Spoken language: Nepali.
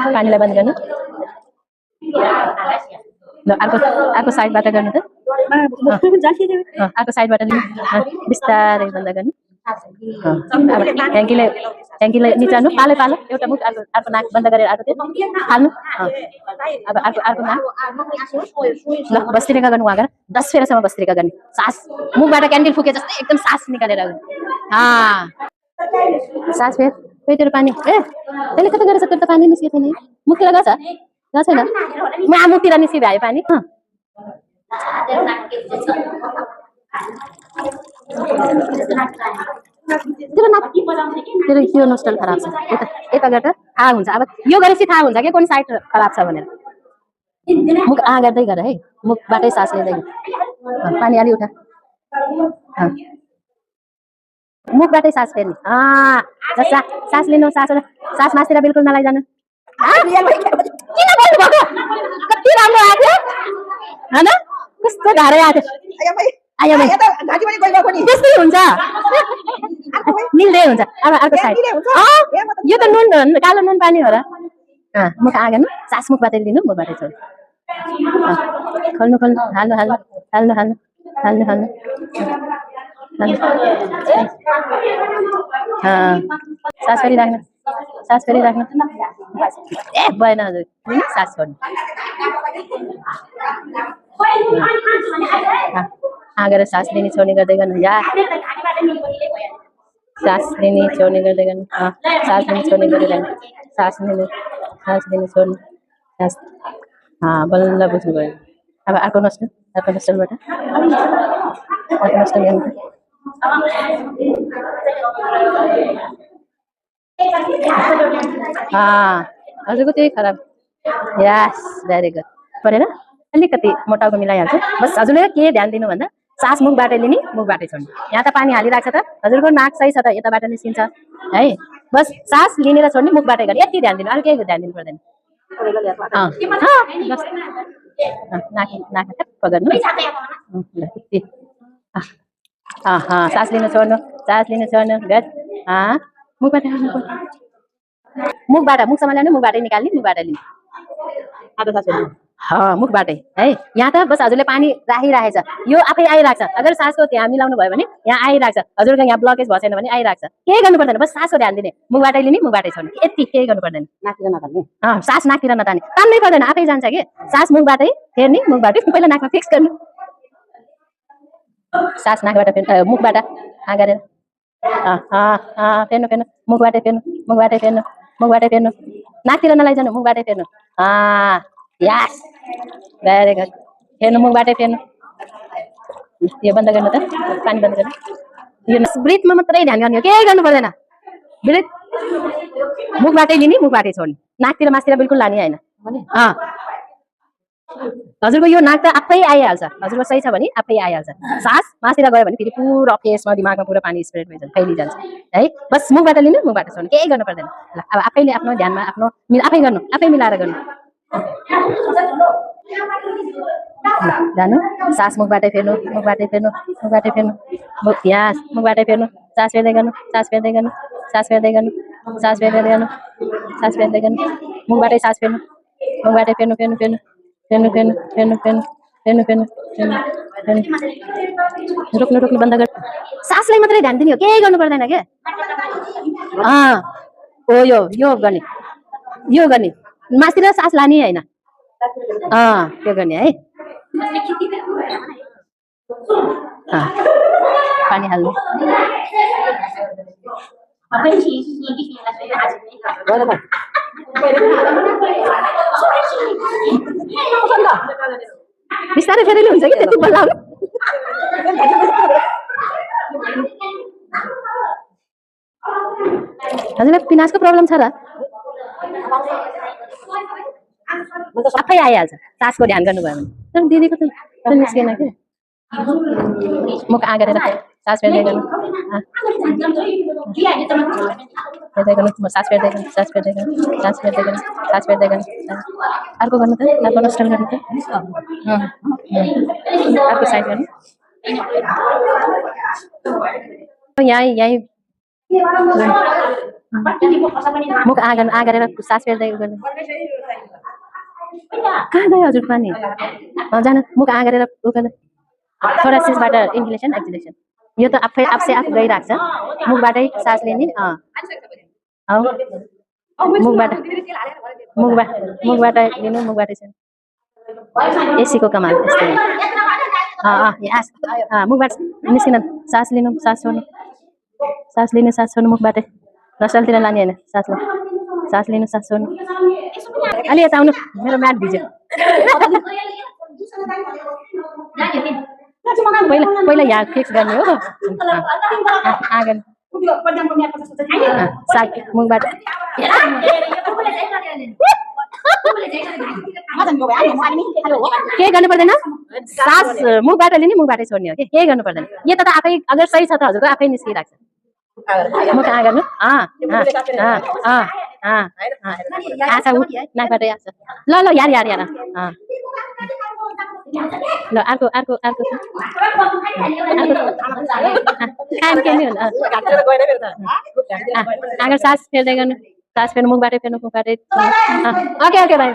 पानीलाई बन्द गर्नु ल अर्को साइडबाट गर्नु त अर्को साइडबाट बिस्तारै बन्द गर्नु अब ट्याङ्कीले निचार्नु पालो एउटा मुख अर्को नाक बन्द गरेर अर्को हाल्नु अब अर्को नाक ल भस्त्रिका गर्नु वहाँ 10 फेरासम्म भस्त्रिका गर्ने सास मुखबाट क्यान्डल फुके जस्तै एकदम सास निकालेर सास फेर तेरो पानी त्यसले कता गरेछ तेरो त पानी निस्केको छैन मुखतिर गछ छैन म मुखतिर निस्किभयो पानी तेरो त्यो नोस्टल खराब छ यता गर्दा थाहा हुन्छ अब यो गरेपछि थाहा हुन्छ कि कुन साइड खराब छ भनेर मुख गर्दै गर है मुखबाटै सास लिँदै पानी अलि उठा मुखबाटै सास फेर्ने सास लिनु सास मासेर बिल्कुल नलैजानु किन बोल्नुभएको कति राम्रो आएको हैन कस्तो गाह्रो आएको त्यस्तै हुन्छ मिल्दै हुन्छ अब अर्को साइड यो त नुन कालो नुन पानी हो र मुख आगेन सास मुखबाटै लिनु मुखबाटै छोड्नु खोल्नु हाल्नु सास फेरि राख्नु भएन हजुर सास छोड्नु आगेर सास लिने छोड्ने गर्दै गर्नु सास लिने छोड्ने गर्दै गर्नु सास लिने छोड्ने गर्दै गर्नु सास लिने छोड्नु सास बल्ल बुझ्नु भयो अब अर्को नस्टलबाट अर्को नस्टल गर्नु हजुरको त्यही खराब यस भेरी गुड परेन अलिकति मोटाउको मिलाइहाल्छु बस हजुरले के ध्यान दिनु भन्दा सास मुखबाटै लिने मुखबाटै छोड्नु यहाँ त पानी हालिरहेको छ त हजुरको नाक सही छ त यताबाट निस्किन्छ है बस सास लिने र छोड्ने मुखबाटै गर्ने यति ध्यान दिनु अरू केही ध्यान दिनु पर्दैन नाक ठ्याप्प गर्नु सास लिनु छोड्नु गज मुखबाट मुखसम्म ल्याउनु मुखबाटै निकाल्ने मुखबाटै लिनु मुखबाटै है यहाँ त बस हजुरले पानी राखिरहेछ यो आफै आइरहेछ अगर सासको त्यहाँ मिलाउनु भयो भने यहाँ आइरहेछ हजुरको यहाँ ब्लकेज भएको छैन भने आइरहेछ केही गर्नु पर्दैन बस सासको ध्यान दिने मुखबाटै लिने मुखबाटै छोड्ने यति केही गर्नु पर्दैन सास नाकतिर नतान्ने तान्नै पर्दैन आफै जान्छ कि सास मुखबाटै फेर्ने मुखबाटै पहिला नाकमा फिक्स गर्नु सास नाकबाट मुखबाट गरेर फेर्नु मुखबाटै फेर्नु नाकतिर नलैजानु मुखबाटै फेर्नु यस भेरी गुड फेर्नु मुखबाटै फेर्नु यो बन्द गर्नु त पानी बन्द गर्नु यो ब्रिथमा मात्रै ध्यान गर्ने हो केही गर्नु पर्दैन ब्रिथ मुखबाटै लिने मुखबाटै छोड्ने नाकतिर मासतिर बिल्कुल लाने होइन हजुरको यो नाक त आफै आइहाल्छ हजुरको सही छ भने आफै आइहाल्छ सास मासतिर गयो भने फेरि पुरा फेसमा दिमागमा पुरा पानी स्प्रेड भइजान्छ फैलिजान्छ है बस मुखबाट लिनु मुखबाट छोड्नु केही गर्नु पर्दैन ल अब आफैले आफ्नो ध्यानमा आफै गर्नु आफै मिलाएर गर्नु जानु सास मुखबाटै फेर्नु मुखबाटै फेर्नु यस मुखबाटै फेर्नु सास फेर्दै गर्नु मुखबाटै सास फेर्नु मुखबाटै फेर्नु रोक्नु बन्द गर्नु सासलाई मात्रै ध्यान दिने हो केही गर्नु पर्दैन के यो गर्ने मासतिर सास लाने होइन त्यो गर्ने है पानी हाल्नु बिस्तारै फेरि हुन्छ कि त्यति बल्लाउनु हजुरलाई पिनासको प्रब्लम छ र आफै आइहाल्छ सासको ध्यान गर्नुभयो भने तर दिदीको त निस्केन के मुख आगेर सास फेर्दै गर्नु सास फेर्दै गर्नु अर्को गर्नु त अर्को नस्टल गर्नु त अर्को साइड गर्नु यहीँ मुख आ गरेर सास फेर्दै गर्नु कहाँ गयो हजुर पानी जानु मुख आ गरेर उ गर्नु थोरेसिसबाट इन्हेलेसन एक्सहेलेसन यो त आफै आफसे आफ गइराख्छ मुखबाटै सास लिने मुखबाट लिनु मुखबाटै छ एसीको कमाल यस्तै मुखबाट निस्किन सास लिनु सास छोड्नु मुखबाटै नसलतिर लाने होइन सास लिनु सास छोड्नु अलि यता आउनु मेरो म्याट भिज्यो पहिला यहाँ फिक्स गर्ने हो आँगन मुखबाट केही गर्नु पर्दैन सास मुखबाट लिने मुखबाटै छोड्ने हो कि केही गर्नु पर्दैन यो त आफै अगर सही छ त हजुरको आफै निस्किराख्छ मुख आ गर्नु आछ उ नाकबाटै आछ ल यार ल अर्को अगर सास फेर्दै गर्नु सास फेर्नु मुखबाटै ओके भाइ